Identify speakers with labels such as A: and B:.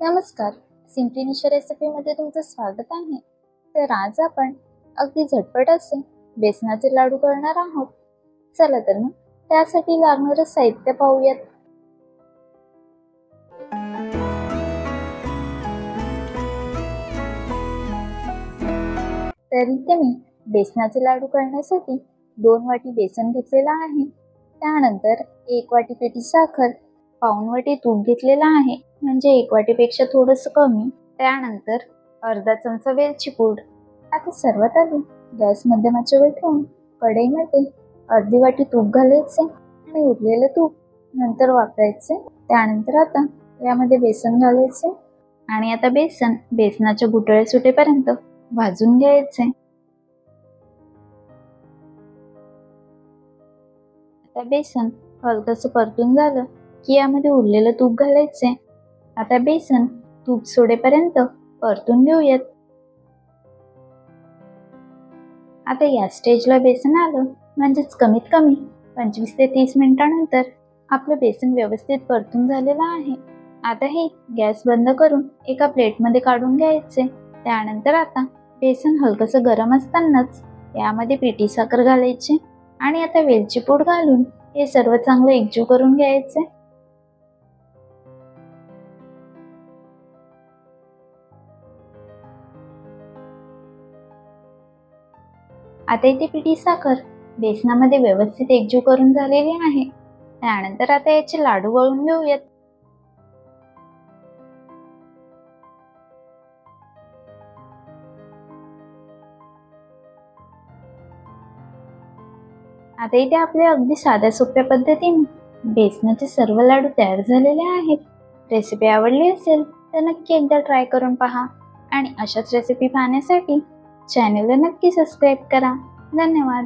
A: नमस्कार. सिम्पली निशा रेसिपीमध्ये तुमचं स्वागत आहे. तर आज आपण अगदी झटपट असे बेसनाचे लाडू करणार आहोत. चला तर मग त्यासाठी लागणारं साहित्य पाहूयात. तर इथे मी बेसनाचे लाडू करण्यासाठी 2 वाटी बेसन घेतलेला आहे. त्यानंतर 1 वाटी पिठी साखर, पाऊण वाटी तूप घेतलेला आहे, म्हणजे 1 वाटीपेक्षा थोडंसं कमी. त्यानंतर अर्धा चमचा वेलची पूड. आता सर्वात आधी गॅस मध्यमाचेवर ठेवून कढईमध्ये अर्धी वाटी तूप घालायचे आणि उरलेलं तूप नंतर वापरायचे. त्यानंतर आता यामध्ये बेसन घालायचे आणि आता बेसनाचे गुठळे सुटेपर्यंत भाजून घ्यायचे. आता बेसन हलकंसं परतून झालं की यामध्ये उरलेलं तूप घालायचे. आता बेसन तूप सोडेपर्यंत परतून घेऊयात. आता या स्टेजला बेसन आलं म्हणजेच कमीत कमी 25 ते 30 मिनिटांनंतर आपलं बेसन व्यवस्थित परतून झालेलं आहे. आता हे गॅस बंद करून एका प्लेटमध्ये काढून घ्यायचे. त्यानंतर आता बेसन हलकंसं गरम असतानाच यामध्ये पिठी साखर घालायची आणि आता वेलची पूड घालून हे सर्व चांगलं एकजीव करून घ्यायचे. आता इथे पिठी साखर बेसनामध्ये व्यवस्थित एकजीव करून झालेली आहे. त्यानंतर आता याचे लाडू वळून घेऊयात. आता इथे आपले अगदी साध्या सोप्या पद्धतीने बेसनाचे सर्व लाडू तयार झालेले आहेत. रेसिपी आवडली असेल तर नक्की एकदा ट्राय करून पहा आणि अशाच रेसिपी पाहण्यासाठी चॅनलला नक्की सबस्क्राईब करा. धन्यवाद.